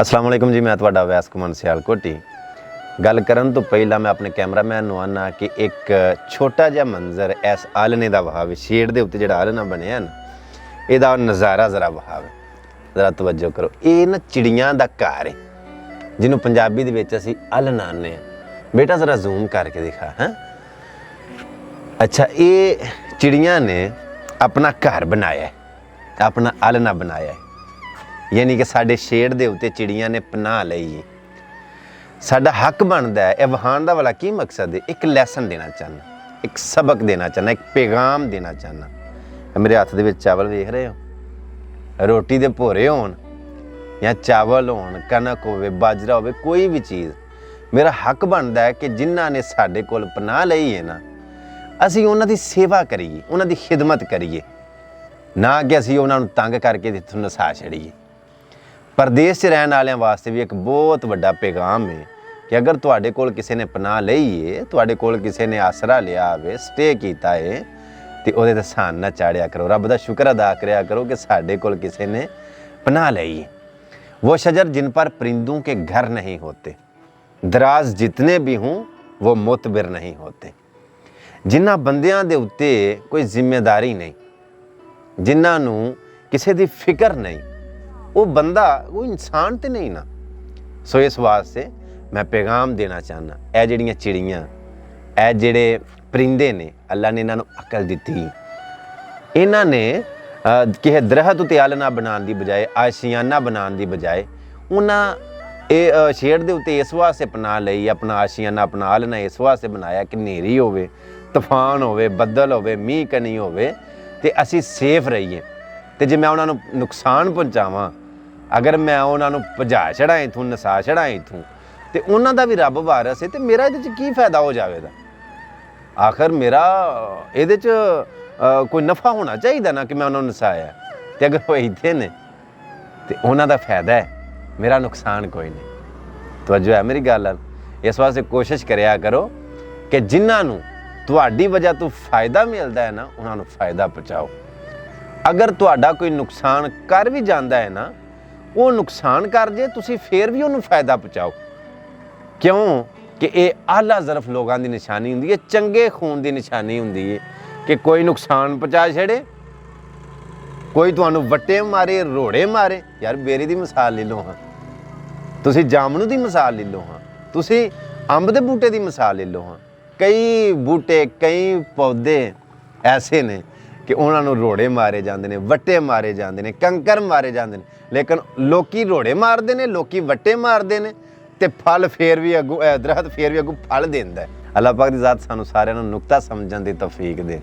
अस्सलाम वालेकुम जी, मैं तुहाडा वैस कुमार सियालकोटी। गल करन तो पहला मैं अपने कैमरामैन नूं आना कि एक छोटा जिहा मंजर इस आलने दा वहाव, शेड दे उत्ते जिहड़ा आलना बनिया ना, इहदा नज़ारा ज़रा वहाव, ज़रा तवज्जो करो। ये ना चिड़ियां दा घर है जिन्हों पंजाबी दे विच असीं आलना आने। बेटा ज़रा जूम करके दिखा। हाँ अच्छा, ये चिड़ियां ने अपना घर बनाया है, अपना आलना बनाया है, यानी कि साडे शेड दे उत्ते चिड़ियां ने पनाह लई। साडा हक बनता है, यह वहाण दा वाला की मकसद है? एक लैसन देना चाहना, एक सबक देना चाहना, एक पैगाम देना चाहना। मेरे हत्थ दे विच चावल वेख रहे हो, रोटी दे भोरे होण या चावल होण, कनक होवे, बाजरा होवे, कोई भी चीज़, मेरा हक बनता है कि जिन्हां ने साडे कोल पनाह लई है ना, असीं उन्हां दी सेवा करिए, उन्हां दी खिदमत करिए, ना कि असीं उन्हां नूं तंग करके इत्थों नसा छड़ीए। परदेश च रहने वालों वास्ते भी एक बहुत बड़ा पैगाम है कि अगर तुहाडे कोल किसी ने पनाह लई है, तुहाडे कोल किसी ने आसरा लिया है, स्टे किया है, तो उहदे ते सान ना चाढ़िया करो, रब दा शुक्र अदा करिया करो कि साडे कोल किसी ने पनाह लई है। वो शजर जिन पर परिंदों के घर नहीं होते, दराज जितने भी हों वो मुतबिर नहीं होते। जिन्हां बंदियां दे उत्ते कोई जिम्मेदारी नहीं, जिन्हां नूं किसी दी फिक्र नहीं, वो बंदा, वो इंसान तो नहीं ना। सो इस वास्ते मैं पैगाम देना चाहना, यह जड़ियाँ चिड़ियाँ, यह जेड़े परिंदे ने, अल्लाह ने इन्हों अकल दी। इन्होंने किसी दरख्त उत्ते आलना बनाने की बजाय, आशियाना बनाने की बजाय, उन्हें शेड के उत्ते इस वास्ते पनाह लई, अपना आशियाना, अपना आलना इस वास्ते बनाया कि नेरी होवे, तूफान होवे, बदल होवे, मीह कनी होवे, ते असी सेफ रहीए। तो जे मैं उन्होंने नुकसान पहुँचावां, अगर मैं उन्होंने भजा छड़ा इथों, नसा छड़ा इथों, तो उन्हों का भी रब वारस है, तो मेरा ये की फायदा हो जाएगा? आखिर मेरा ये कोई नफा होना चाहिए ना कि मैं उन्होंने नसाया, तो अगर वो इतने ने तो उन्हों फायदा है, मेरा नुकसान कोई नहीं। तो जो है मेरी गल, इस वास्ते कोशिश करिया करो कि जिन्होंने तुहाडी वजह तो फायदा मिलता है ना, उन्होंने फायदा पहुँचाओ। अगर तुहाडा कोई नुकसान कर भी जाता है ना, वो नुकसान कर जे, तुसी फिर भी उन्होंने फायदा पहुँचाओ। क्यों कि ये आला ज़रफ लोगों की निशानी होंदी है, चंगे खून की निशानी होंदी है कि कोई नुकसान पहुँचा छड़े, कोई तुहानू वट्टे मारे, रोड़े मारे। यार बेरी की मिसाल ले लो, हाँ तुसी जामनू की मिसाल ले लो, हाँ तुसी अंब के बूटे की मिसाल ले लो, हाँ कई बूटे, कई पौधे ऐसे ने कि उन्होंने रोड़े मारे जाते हैं, वट्टे मारे जाते हैं, कंकर मारे जाते हैं, लेकिन लोकी रोड़े मारते हैं, लोकी वट्टे मारते हैं, तो फल फिर भी अगू, दरख्त फिर भी अगू फल देंदा है। अल्लाह पाक दी ज़ात सानू सारिआं नूं नुक्ता समझण दी तौफीक दे।